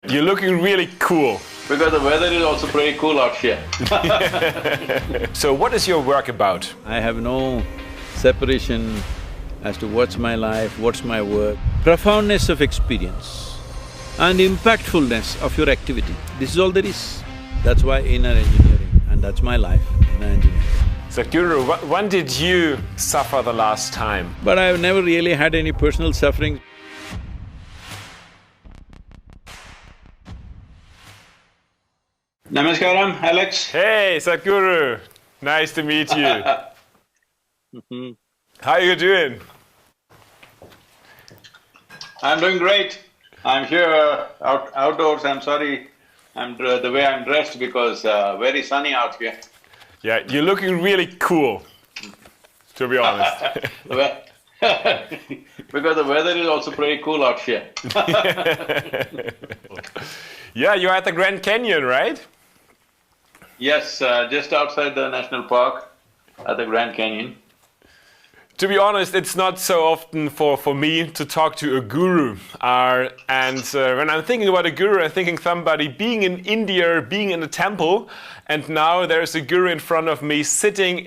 You're looking really cool. Because the weather is also pretty cool out here. So what is your work about? I have no separation as to what's my life, what's my work. Profoundness of experience and impactfulness of your activity, this is all there is. That's why inner engineering, and that's my life, inner engineering. Sadhguru, when did you suffer the last time? But I've never really had any personal suffering. Namaskaram, Alex. Hey, Sadhguru, nice to meet you. How are you doing? I'm doing great. I'm here outdoors. I'm sorry the way I'm dressed because very sunny out here. Yeah, you're looking really cool, to be honest. Because the weather is also pretty cool out here. Yeah, you're at the Grand Canyon, right? Yes, just outside the national park at the Grand Canyon. To be honest, it's not so often for me to talk to a guru. When I'm thinking about a guru, I'm thinking somebody being in India, being in a temple, and now there's a guru in front of me sitting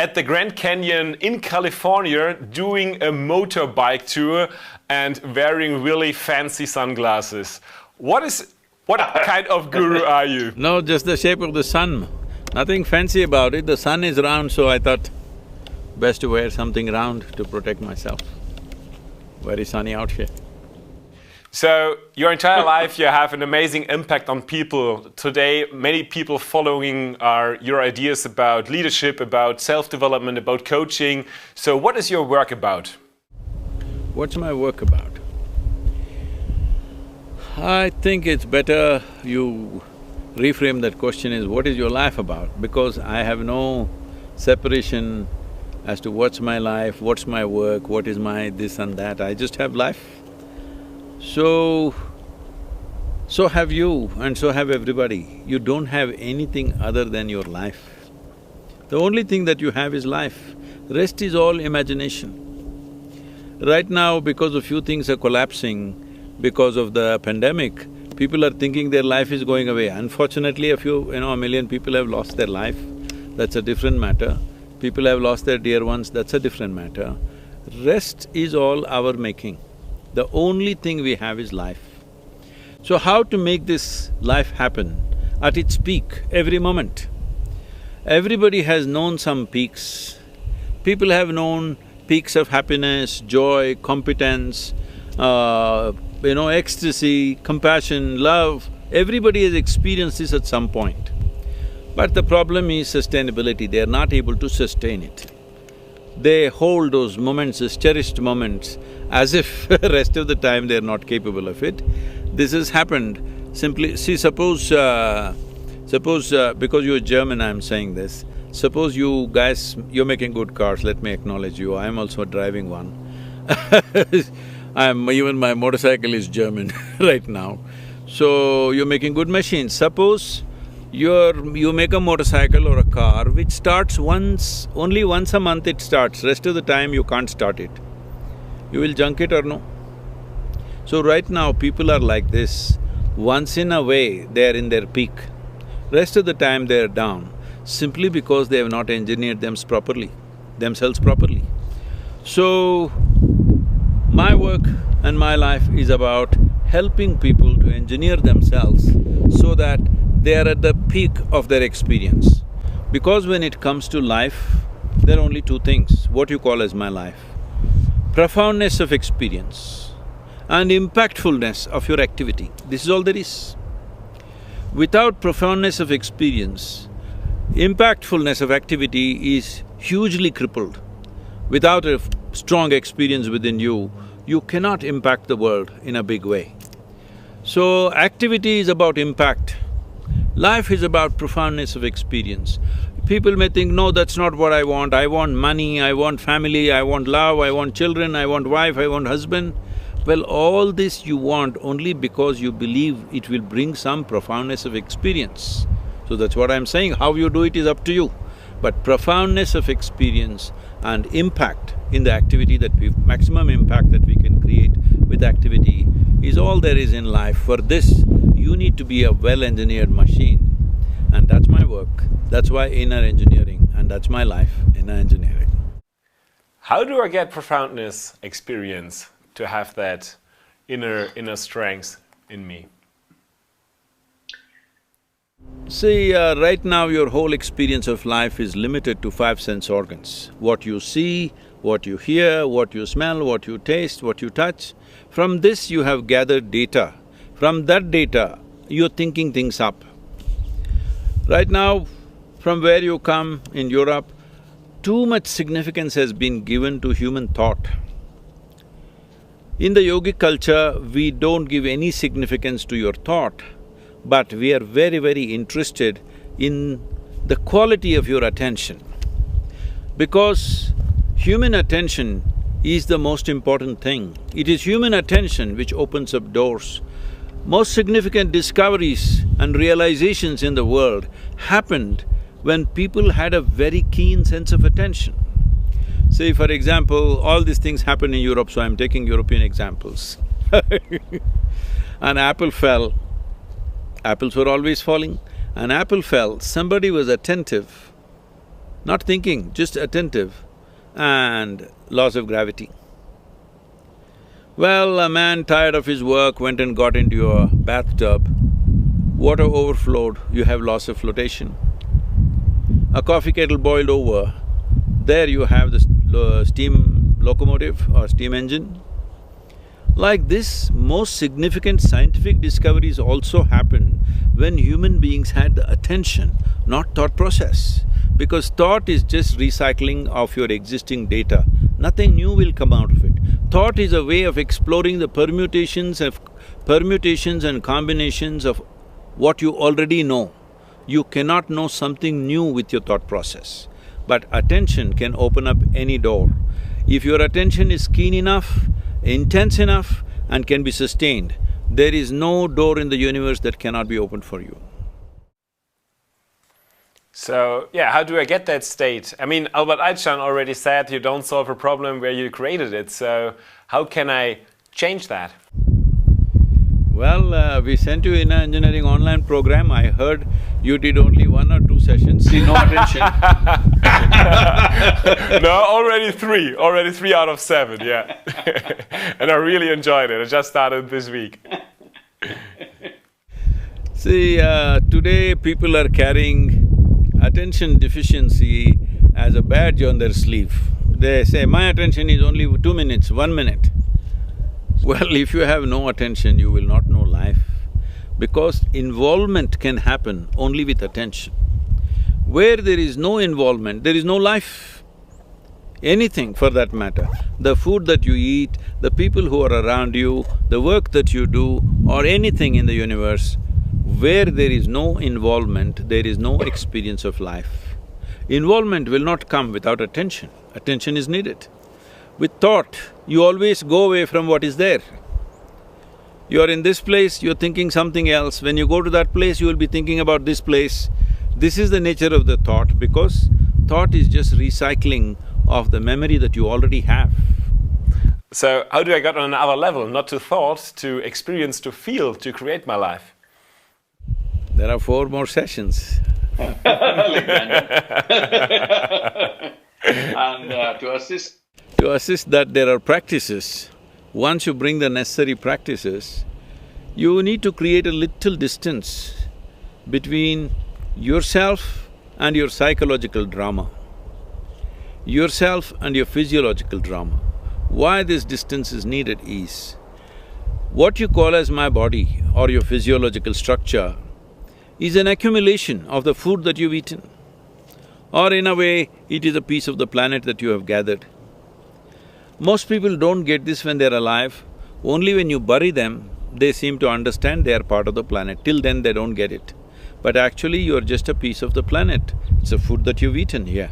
at the Grand Canyon in California doing a motorbike tour and wearing really fancy sunglasses. What kind of guru are you? No, just the shape of the sun. Nothing fancy about it. The sun is round, so I thought best to wear something round to protect myself. Very sunny out here. So, your entire life you have an amazing impact on people. Today, many people following your ideas about leadership, about self-development, about coaching. So, what is your work about? What's my work about? I think it's better you reframe that question as what is your life about? Because I have no separation as to what's my life, what's my work, what is my this and that, I just have life. So have you and so have everybody. You don't have anything other than your life. The only thing that you have is life, rest is all imagination. Right now, because a few things are collapsing, because of the pandemic, people are thinking their life is going away. Unfortunately, a million people have lost their life, that's a different matter. People have lost their dear ones, that's a different matter. Rest is all our making. The only thing we have is life. So how to make this life happen at its peak, every moment? Everybody has known some peaks. People have known peaks of happiness, joy, competence, ecstasy, compassion, love. Everybody has experienced this at some point. But the problem is sustainability, they are not able to sustain it. They hold those moments as cherished moments as if rest of the time they are not capable of it. This has happened simply… See, suppose because you're German I'm saying this, suppose you guys… you're making good cars, let me acknowledge you, I'm also driving one. Even my motorcycle is German right now. So, you're making good machines. Suppose you make a motorcycle or a car which starts only once a month it starts, rest of the time you can't start it. You will junk it or no? So right now people are like this, once in a way they are in their peak, rest of the time they are down, simply because they have not engineered themselves properly. So, my work and my life is about helping people to engineer themselves so that they are at the peak of their experience. Because when it comes to life, there are only two things, what you call as my life. Profoundness of experience and impactfulness of your activity, this is all there is. Without profoundness of experience, impactfulness of activity is hugely crippled. Without a strong experience within you, you cannot impact the world in a big way. So, activity is about impact. Life is about profoundness of experience. People may think, no, that's not what I want money, I want family, I want love, I want children, I want wife, I want husband. Well, all this you want only because you believe it will bring some profoundness of experience. So that's what I'm saying, how you do it is up to you. But profoundness of experience and impact in the activity that maximum impact that we can create with activity is all there is in life. For this, you need to be a well-engineered machine, and that's my work. That's why inner engineering, and that's my life, inner engineering. How do I get profoundness experience to have that inner strength in me? See, right now your whole experience of life is limited to 5 sense organs. What you see, what you hear, what you smell, what you taste, what you touch. From this you have gathered data. From that data, you're thinking things up. Right now, from where you come in Europe, too much significance has been given to human thought. In the yogic culture, we don't give any significance to your thought, but we are very, very interested in the quality of your attention. Because human attention is the most important thing. It is human attention which opens up doors. Most significant discoveries and realizations in the world happened when people had a very keen sense of attention. Say, for example, all these things happen in Europe, so I'm taking European examples. An apple fell. Apples were always falling. An apple fell, somebody was attentive, not thinking, just attentive, and laws of gravity. Well, a man tired of his work went and got into a bathtub, water overflowed, you have loss of flotation. A coffee kettle boiled over, there you have the steam locomotive or steam engine. Like this, most significant scientific discoveries also happened when human beings had the attention, not thought process. Because thought is just recycling of your existing data, nothing new will come out of it. Thought is a way of exploring the permutations and combinations of what you already know. You cannot know something new with your thought process, but attention can open up any door. If your attention is keen enough, intense enough and can be sustained, there is no door in the universe that cannot be opened for you. So, yeah, how do I get that state? I mean, Albert Einstein already said you don't solve a problem where you created it, so how can I change that? Well, we sent you in an engineering online program. I heard you did only 1 or 2 sessions. See, no attention. No, already three out of 7, yeah. And I really enjoyed it. I just started this week. See, today people are carrying attention deficiency as a badge on their sleeve. They say, my attention is only 2 minutes, 1 minute. Well, if you have no attention, you will not know life, because involvement can happen only with attention. Where there is no involvement, there is no life. Anything for that matter, the food that you eat, the people who are around you, the work that you do, or anything in the universe, where there is no involvement, there is no experience of life. Involvement will not come without attention. Attention is needed. With thought, you always go away from what is there. You're in this place, you're thinking something else. When you go to that place, you will be thinking about this place. This is the nature of the thought, because thought is just recycling of the memory that you already have. So how do I get on another level, not to thought, to experience, to feel, to create my life? There are 4 more sessions. Alexander. And to assist… To assist that, there are practices. Once you bring the necessary practices, you need to create a little distance between yourself and your psychological drama, yourself and your physiological drama. Why this distance is needed is, what you call as my body or your physiological structure is an accumulation of the food that you've eaten, or in a way, it is a piece of the planet that you have gathered. Most people don't get this when they're alive. Only when you bury them, they seem to understand they are part of the planet. Till then, they don't get it. But actually, you're just a piece of the planet. It's a food that you've eaten here.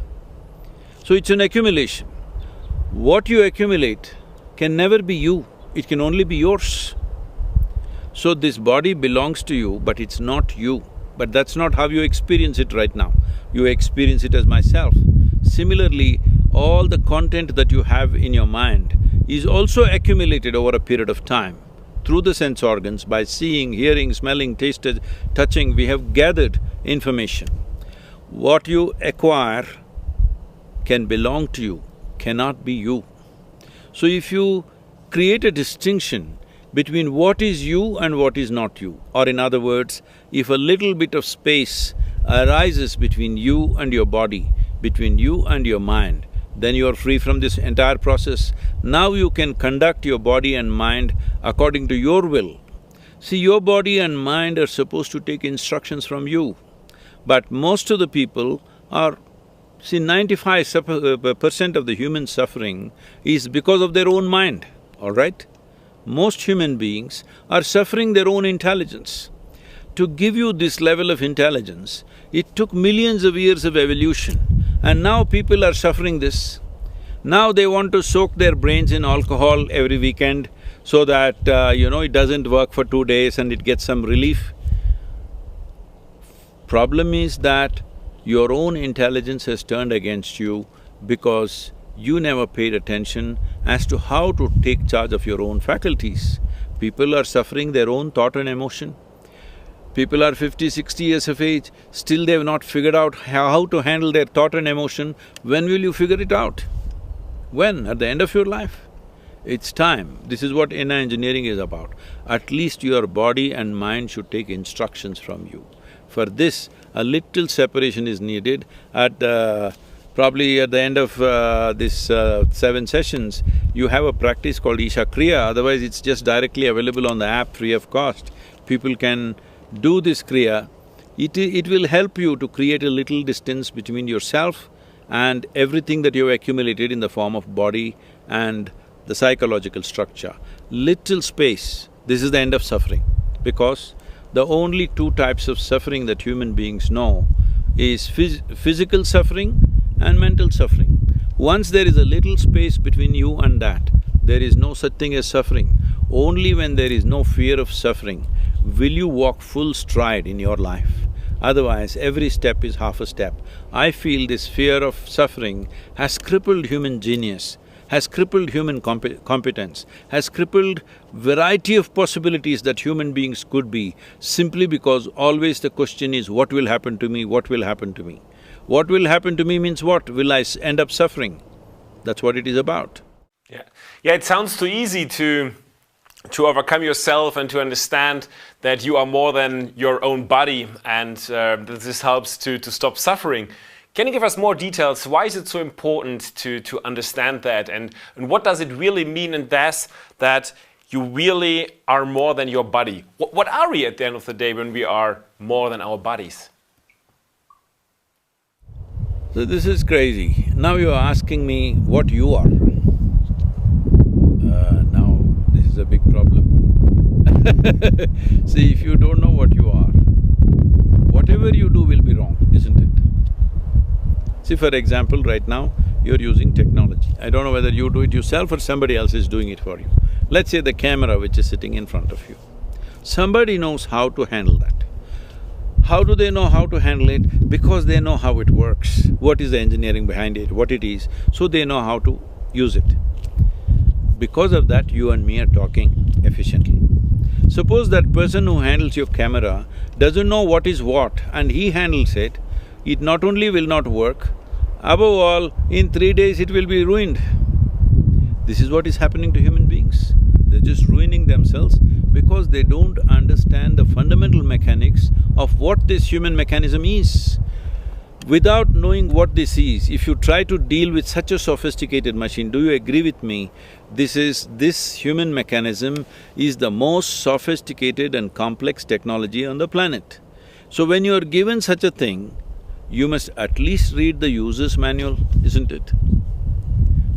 So it's an accumulation. What you accumulate can never be you, it can only be yours. So this body belongs to you, but it's not you. But that's not how you experience it right now. You experience it as myself. Similarly, all the content that you have in your mind is also accumulated over a period of time. Through the sense organs, by seeing, hearing, smelling, tasting, touching, we have gathered information. What you acquire can belong to you, cannot be you. So if you create a distinction between what is you and what is not you, or in other words, if a little bit of space arises between you and your body, between you and your mind, then you are free from this entire process. Now you can conduct your body and mind according to your will. See, your body and mind are supposed to take instructions from you, but most of the people are… See, 95% of the human suffering is because of their own mind, all right? Most human beings are suffering their own intelligence. To give you this level of intelligence, it took millions of years of evolution, and now people are suffering this. Now they want to soak their brains in alcohol every weekend so that, it doesn't work for 2 days and it gets some relief. Problem is that your own intelligence has turned against you because you never paid attention as to how to take charge of your own faculties. People are suffering their own thought and emotion. People are 50, 60 years of age, still they have not figured out how to handle their thought and emotion. When will you figure it out? When? At the end of your life? It's time. This is what inner engineering is about. At least your body and mind should take instructions from you. For this, a little separation is needed. Probably at the end of this 7 sessions, you have a practice called Isha Kriya, otherwise it's just directly available on the app free of cost. People can do this Kriya. It will help you to create a little distance between yourself and everything that you've accumulated in the form of body and the psychological structure. Little space, this is the end of suffering, because the only 2 types of suffering that human beings know is physical suffering and mental suffering. Once there is a little space between you and that, there is no such thing as suffering. Only when there is no fear of suffering will you walk full stride in your life. Otherwise, every step is half a step. I feel this fear of suffering has crippled human genius, has crippled human competence, has crippled variety of possibilities that human beings could be, simply because always the question is, what will happen to me, what will happen to me? What will happen to me means what? Will I end up suffering? That's what it is about. Yeah, it sounds too easy to overcome yourself and to understand that you are more than your own body, and that this helps to stop suffering. Can you give us more details? Why is it so important to understand that, and what does it really mean in this, that you really are more than your body? What are we at the end of the day when we are more than our bodies? So this is crazy. Now you are asking me what you are. Now this is a big problem. See, if you don't know what you are, whatever you do will be wrong, isn't it? See, for example, right now, you're using technology. I don't know whether you do it yourself or somebody else is doing it for you. Let's say the camera which is sitting in front of you. Somebody knows how to handle that. How do they know how to handle it? Because they know how it works, what is the engineering behind it, what it is, so they know how to use it. Because of that, you and me are talking efficiently. Suppose that person who handles your camera doesn't know what is what and he handles it, it not only will not work, above all, in 3 days it will be ruined. This is what is happening to human beings. They're just ruining themselves because they don't understand the fundamental mechanics of what this human mechanism is. Without knowing what this is, if you try to deal with such a sophisticated machine, do you agree with me? This human mechanism is the most sophisticated and complex technology on the planet. So when you are given such a thing, you must at least read the user's manual, isn't it?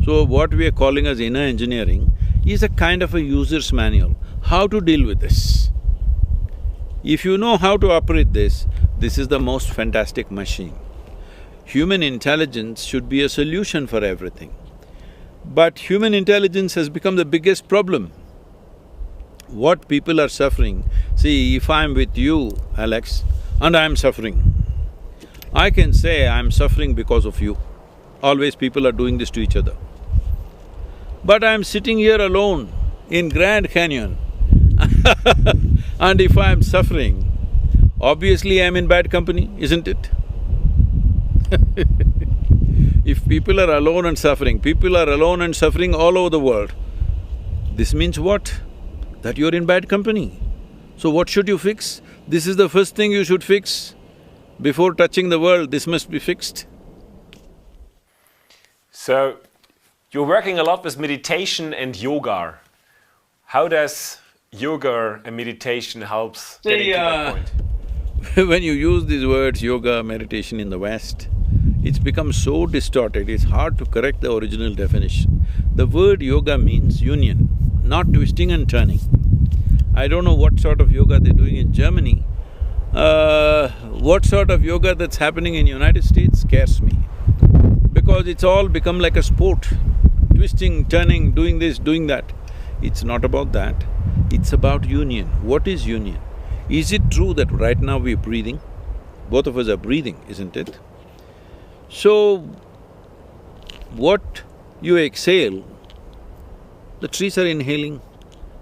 So what we are calling as inner engineering is a kind of a user's manual, how to deal with this. If you know how to operate this, this is the most fantastic machine. Human intelligence should be a solution for everything. But human intelligence has become the biggest problem. What people are suffering, see, if I'm with you, Alex, and I'm suffering, I can say I'm suffering because of you. Always people are doing this to each other. But I'm sitting here alone in Grand Canyon and if I'm suffering, obviously I'm in bad company, isn't it? If people are alone and suffering, people are alone and suffering all over the world, this means what? That you're in bad company. So what should you fix? This is the first thing you should fix. Before touching the world, this must be fixed. So, you're working a lot with meditation and yoga. How does yoga and meditation helps getting to that point? When you use these words, yoga, meditation in the West, it's become so distorted, it's hard to correct the original definition. The word yoga means union, not twisting and turning. I don't know what sort of yoga they're doing in Germany. What sort of yoga that's happening in United States scares me. Because it's all become like a sport, twisting, turning, doing this, doing that. It's not about that, it's about union. What is union? Is it true that right now we're breathing? Both of us are breathing, isn't it? So, what you exhale, the trees are inhaling.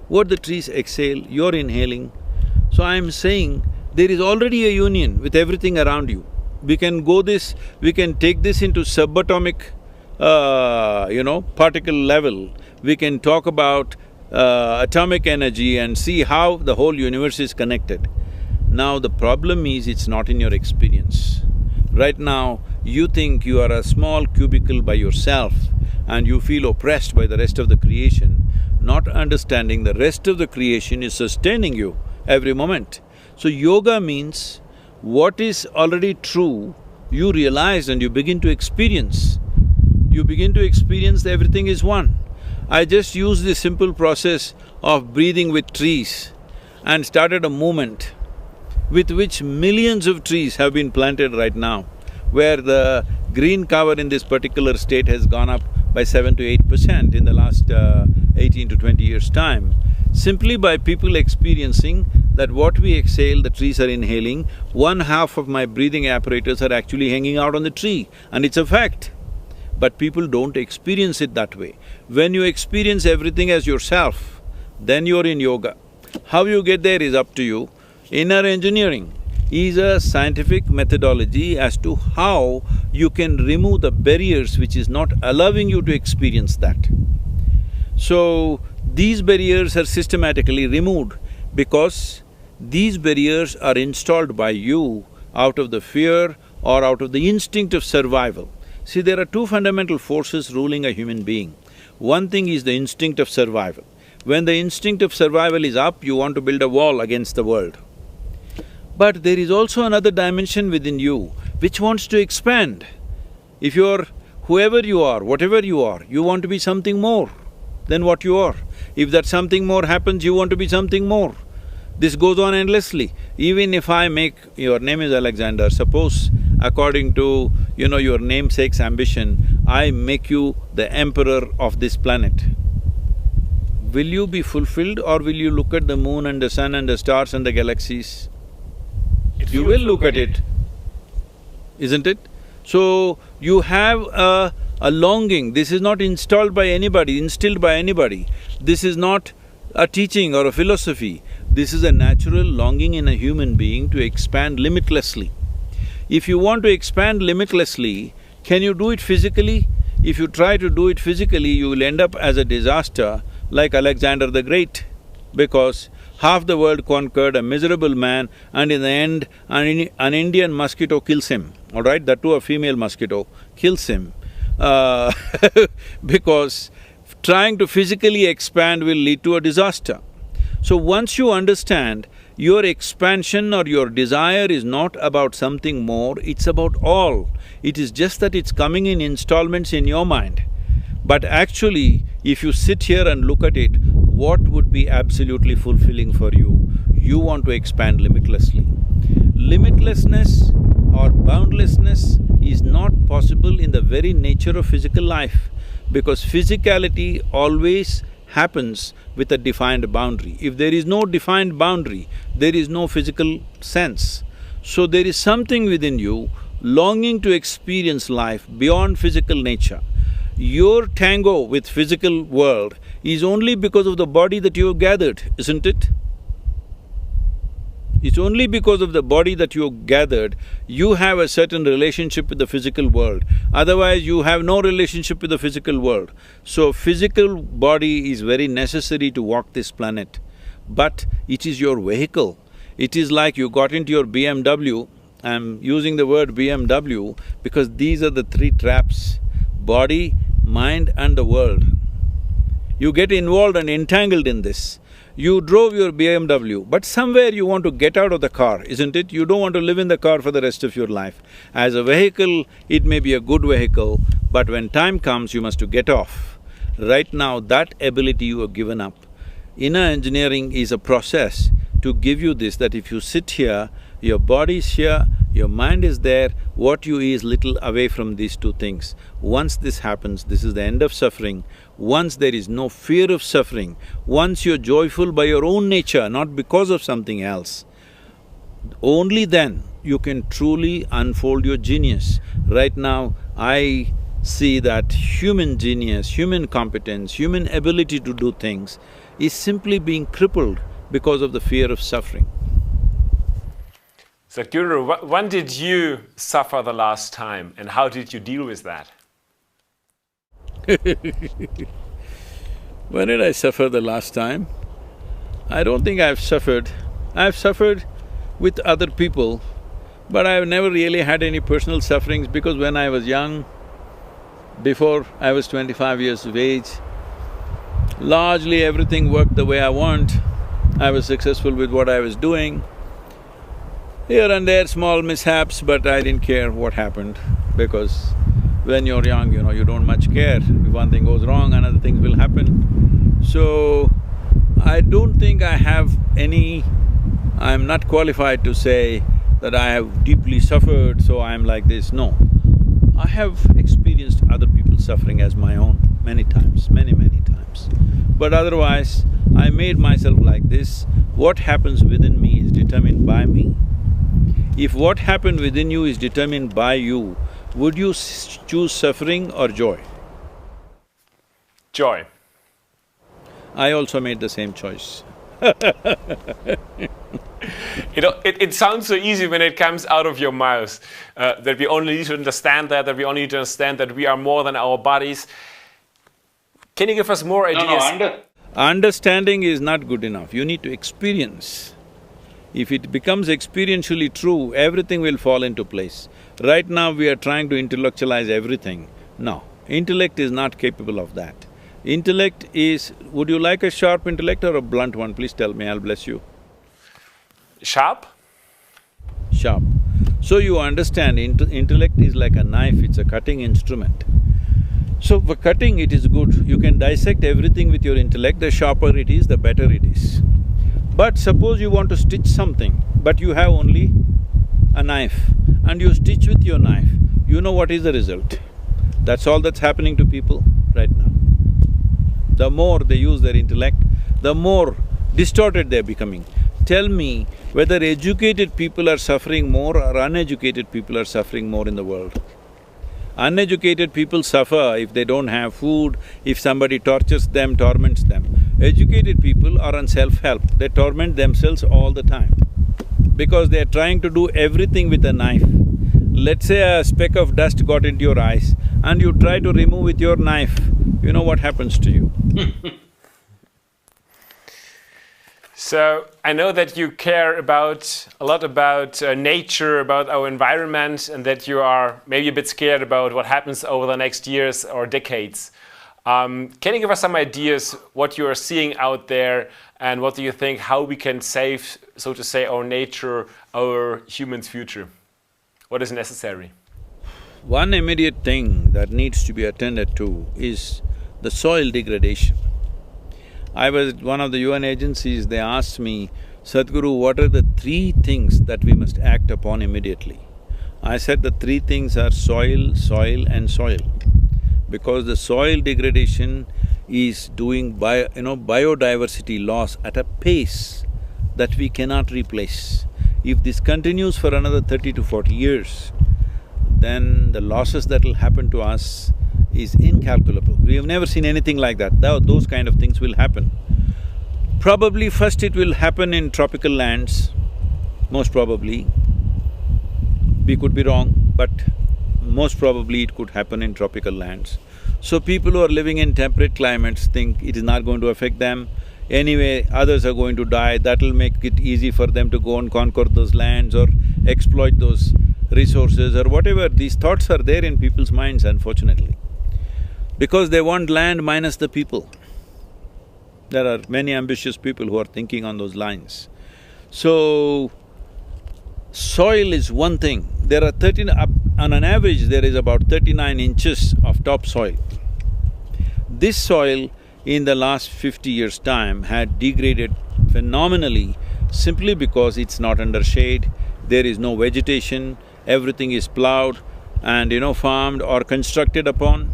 What the trees exhale, you're inhaling. So I'm saying there is already a union with everything around you. We can take this into subatomic, particle level. We can talk about atomic energy and see how the whole universe is connected. Now the problem is it's not in your experience. Right now, you think you are a small cubicle by yourself and you feel oppressed by the rest of the creation, not understanding the rest of the creation is sustaining you every moment. So yoga means what is already true, you realize and you begin to experience. You begin to experience that everything is one. I just used this simple process of breathing with trees and started a movement with which millions of trees have been planted right now, where the green cover in this particular state has gone up by 7 to 8% in the last 18 to 20 years' time, simply by people experiencing that what we exhale, the trees are inhaling. One half of my breathing apparatus are actually hanging out on the tree, and it's a fact. But people don't experience it that way. When you experience everything as yourself, then you're in yoga. How you get there is up to you. Inner engineering is a scientific methodology as to how you can remove the barriers which is not allowing you to experience that. So, these barriers are systematically removed because these barriers are installed by you out of the fear or out of the instinct of survival. See, there are two fundamental forces ruling a human being. One thing is the instinct of survival. When the instinct of survival is up, you want to build a wall against the world. But there is also another dimension within you which wants to expand. If you're whoever you are, whatever you are, you want to be something more than what you are. If that something more happens, you want to be something more. This goes on endlessly. Even if I make… your name is Alexander, suppose according to, your namesake's ambition, I make you the emperor of this planet. Will you be fulfilled or will you look at the moon and the sun and the stars and the galaxies? You will look at it, isn't it? So, you have a longing. This is not installed by anybody, instilled by anybody. This is not a teaching or a philosophy. This is a natural longing in a human being to expand limitlessly. If you want to expand limitlessly, can you do it physically? If you try to do it physically, you will end up as a disaster like Alexander the Great, because half the world conquered, a miserable man, and in the end, an Indian mosquito kills him, all right? That too a female mosquito kills him because trying to physically expand will lead to a disaster. So once you understand your expansion or your desire is not about something more, it's about all. It is just that it's coming in installments in your mind. But actually, if you sit here and look at it, what would be absolutely fulfilling for you? You want to expand limitlessly. Limitlessness or boundlessness is not possible in the very nature of physical life, because physicality always happens with a defined boundary. If there is no defined boundary, there is no physical sense. So there is something within you longing to experience life beyond physical nature. Your tango with physical world is only because of the body that you have gathered, isn't it? It's only because of the body that you have gathered, you have a certain relationship with the physical world. Otherwise, you have no relationship with the physical world. So, physical body is very necessary to walk this planet, but it is your vehicle. It is like you got into your BMW. I'm using the word BMW because these are the three traps: body, mind and the world. You get involved and entangled in this. You drove your BMW, but somewhere you want to get out of the car, isn't it? You don't want to live in the car for the rest of your life. As a vehicle, it may be a good vehicle, but when time comes, you must to get off. Right now, that ability you have given up. Inner engineering is a process to give you this, that if you sit here, your body is here, your mind is there, what you is little away from these two things. Once this happens, this is the end of suffering. Once there is no fear of suffering, once you're joyful by your own nature, not because of something else, only then you can truly unfold your genius. Right now, I see that human genius, human competence, human ability to do things is simply being crippled because of the fear of suffering. Sadhguru, when did you suffer the last time and how did you deal with that? When did I suffer the last time? I don't think I've suffered. I've suffered with other people, but I've never really had any personal sufferings because when I was young, before I was 25 years of age, largely everything worked the way I want. I was successful with what I was doing. Here and there small mishaps, but I didn't care what happened because when you're young, you don't much care. If one thing goes wrong, another thing will happen. So, I don't think I have any… I'm not qualified to say that I have deeply suffered, so I'm like this, no. I have experienced other people's suffering as my own many times, many times. But otherwise, I made myself like this. What happens within me is determined by me. If what happened within you is determined by you, would you choose suffering or joy? Joy. I also made the same choice. It sounds so easy when it comes out of your mouth, that we only need to understand that we only need to understand that we are more than our bodies. Can you give us more ideas? Understanding is not good enough, you need to experience. If it becomes experientially true, everything will fall into place. Right now we are trying to intellectualize everything. No, intellect is not capable of that. Intellect is… would you like a sharp intellect or a blunt one? Please tell me, I'll bless you. Sharp? Sharp. So you understand, intellect is like a knife, it's a cutting instrument. So for cutting it is good, you can dissect everything with your intellect, the sharper it is, the better it is. But suppose you want to stitch something, but you have only a knife and you stitch with your knife, you know what is the result. That's all that's happening to people right now. The more they use their intellect, the more distorted they're becoming. Tell me whether educated people are suffering more or uneducated people are suffering more in the world. Uneducated people suffer if they don't have food, if somebody tortures them, torments them. Educated people are on self-help, they torment themselves all the time because they're trying to do everything with a knife. Let's say a speck of dust got into your eyes and you try to remove with your knife, you know what happens to you. So, I know that you care a lot about nature, about our environment, and that you are maybe a bit scared about what happens over the next years or decades. Can you give us some ideas what you are seeing out there and what do you think, how we can save, so to say, our nature, our human's future? What is necessary? One immediate thing that needs to be attended to is the soil degradation. I was at one of the UN agencies, they asked me, Sadhguru, what are the three things that we must act upon immediately? I said the three things are soil, soil and soil. Because the soil degradation is doing biodiversity loss at a pace that we cannot replace. If this continues for another 30 to 40 years, then the losses that will happen to us is incalculable. We have never seen anything like that. Those kind of things will happen. Probably first it will happen in tropical lands, most probably. We could be wrong, but most probably it could happen in tropical lands. So people who are living in temperate climates think it is not going to affect them. Anyway, others are going to die, that'll make it easy for them to go and conquer those lands or exploit those resources or whatever. These thoughts are there in people's minds, unfortunately, because they want land minus the people. There are many ambitious people who are thinking on those lines. So, soil is one thing. There are on an average, there is about 39 inches of topsoil. This soil in the last 50 years' time had degraded phenomenally simply because it's not under shade, there is no vegetation, everything is plowed and farmed or constructed upon.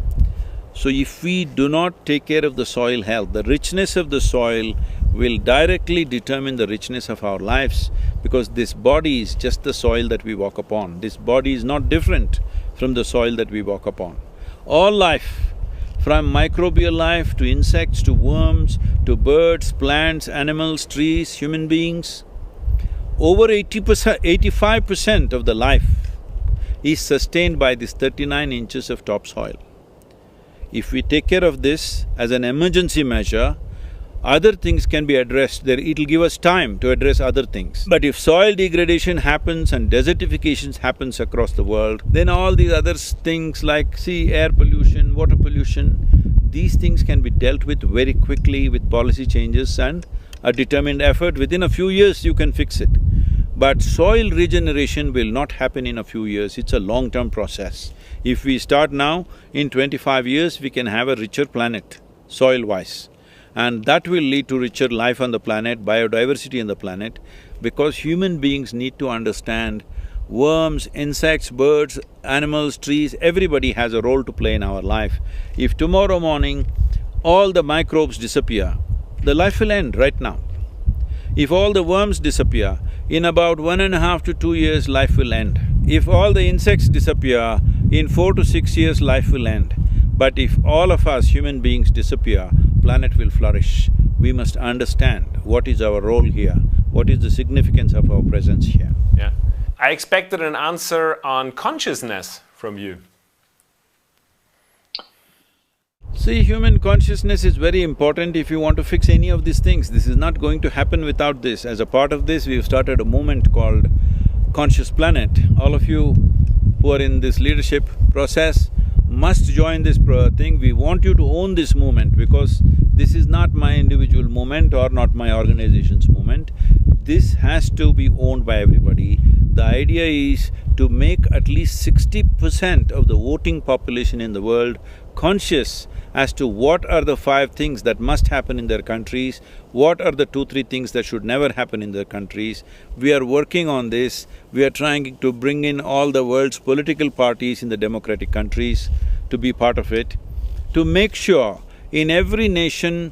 So if we do not take care of the soil health, the richness of the soil will directly determine the richness of our lives, because this body is just the soil that we walk upon. This body is not different from the soil that we walk upon. All life, from microbial life to insects to worms to birds, plants, animals, trees, human beings, over 85% of the life is sustained by this 39 inches of topsoil. If we take care of this as an emergency measure, other things can be addressed, it'll give us time to address other things. But if soil degradation happens and desertification happens across the world, then all these other things like, air pollution, water pollution, these things can be dealt with very quickly with policy changes and a determined effort. Within a few years you can fix it. But soil regeneration will not happen in a few years, it's a long-term process. If we start now, in 25 years we can have a richer planet, soil-wise. And that will lead to richer life on the planet, biodiversity on the planet, because human beings need to understand worms, insects, birds, animals, trees, everybody has a role to play in our life. If tomorrow morning all the microbes disappear, the life will end right now. If all the worms disappear, in about 1.5 to 2 years, life will end. If all the insects disappear, in 4 to 6 years, life will end. But if all of us human beings disappear, planet will flourish. We must understand what is our role here, what is the significance of our presence here. Yeah. I expected an answer on consciousness from you. See, human consciousness is very important if you want to fix any of these things. This is not going to happen without this. As a part of this, we've started a movement called Conscious Planet. All of you who are in this leadership process must join this thing. We want you to own this movement, because this is not my individual movement or not my organization's movement. This has to be owned by everybody. The idea is to make at least 60% of the voting population in the world conscious as to what are the 5 things that must happen in their countries, what are the 2-3 things that should never happen in their countries. We are working on this. We are trying to bring in all the world's political parties in the democratic countries to be part of it, to make sure in every nation,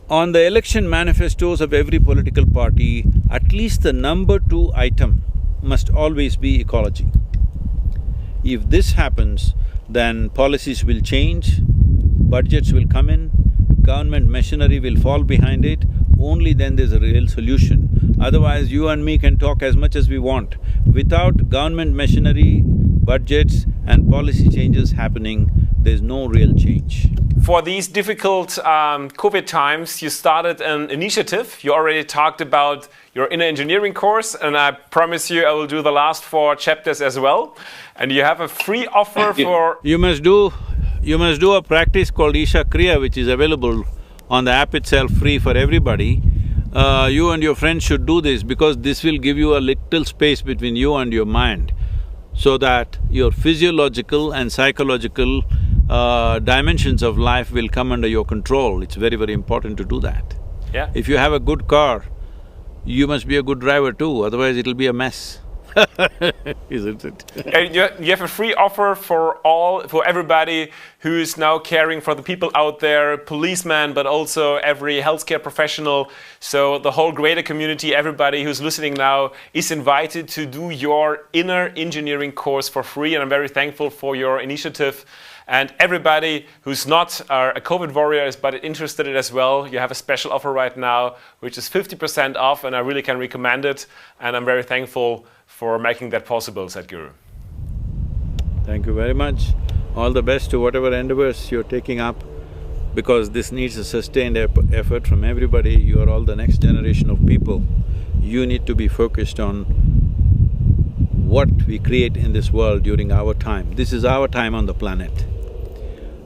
on the election manifestos of every political party, at least the number 2 item must always be ecology. If this happens, then policies will change, budgets will come in, government machinery will fall behind it, only then there's a real solution. Otherwise, you and me can talk as much as we want. Without government machinery, budgets and policy changes happening, there's no real change. For these difficult COVID times, you started an initiative. You already talked about your inner engineering course, and I promise you I will do the last 4 chapters as well. And you have a free offer for… You must do a practice called Isha Kriya, which is available on the app itself, free for everybody. You and your friends should do this, because this will give you a little space between you and your mind, so that your physiological and psychological dimensions of life will come under your control. It's very, very important to do that. Yeah. If you have a good car, you must be a good driver too, otherwise it'll be a mess Isn't it? And you have a free offer for everybody who is now caring for the people out there, policemen, but also every healthcare professional. So the whole greater community, everybody who's listening now is invited to do your inner engineering course for free. And I'm very thankful for your initiative. And everybody who's not a COVID warrior but interested in it as well, you have a special offer right now, which is 50% off, and I really can recommend it. And I'm very thankful for making that possible, Sadhguru. Thank you very much. All the best to whatever endeavors you're taking up, because this needs a sustained effort from everybody. You are all the next generation of people. You need to be focused on what we create in this world during our time. This is our time on the planet.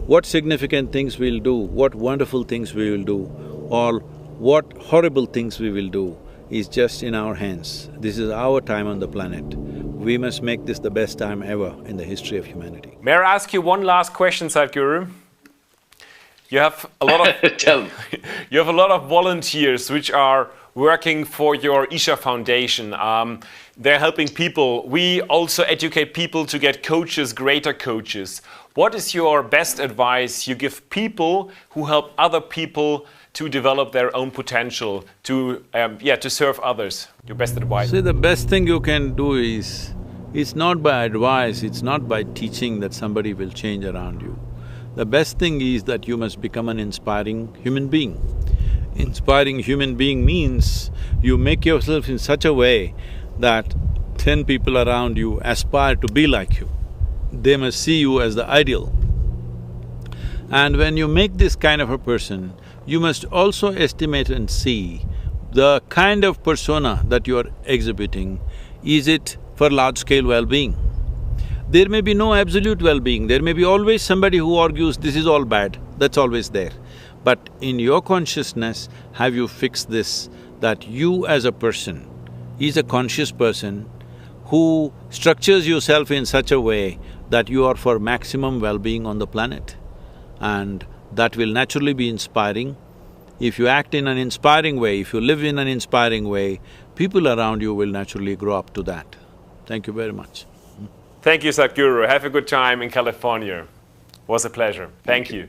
What significant things we'll do, what wonderful things we will do, or what horrible things we will do is just in our hands. This is our time on the planet. We must make this the best time ever in the history of humanity. May I ask you one last question, Sadhguru? You have a lot of… Tell me. You have a lot of volunteers which are working for your Isha Foundation. They're helping people. We also educate people to get coaches, greater coaches. What is your best advice you give people who help other people to develop their own potential, to serve others? Your best advice? See, the best thing you can do is, it's not by advice, it's not by teaching that somebody will change around you. The best thing is that you must become an inspiring human being. Inspiring human being means you make yourself in such a way that 10 people around you aspire to be like you. They must see you as the ideal. And when you make this kind of a person, you must also estimate and see the kind of persona that you are exhibiting. Is it for large-scale well-being? There may be no absolute well-being, there may be always somebody who argues this is all bad, that's always there. But in your consciousness, have you fixed this, that you as a person is a conscious person who structures yourself in such a way that you are for maximum well-being on the planet? And that will naturally be inspiring. If you act in an inspiring way, if you live in an inspiring way, people around you will naturally grow up to that. Thank you very much. Thank you, Sadhguru. Have a good time in California. It was a pleasure. Thank you.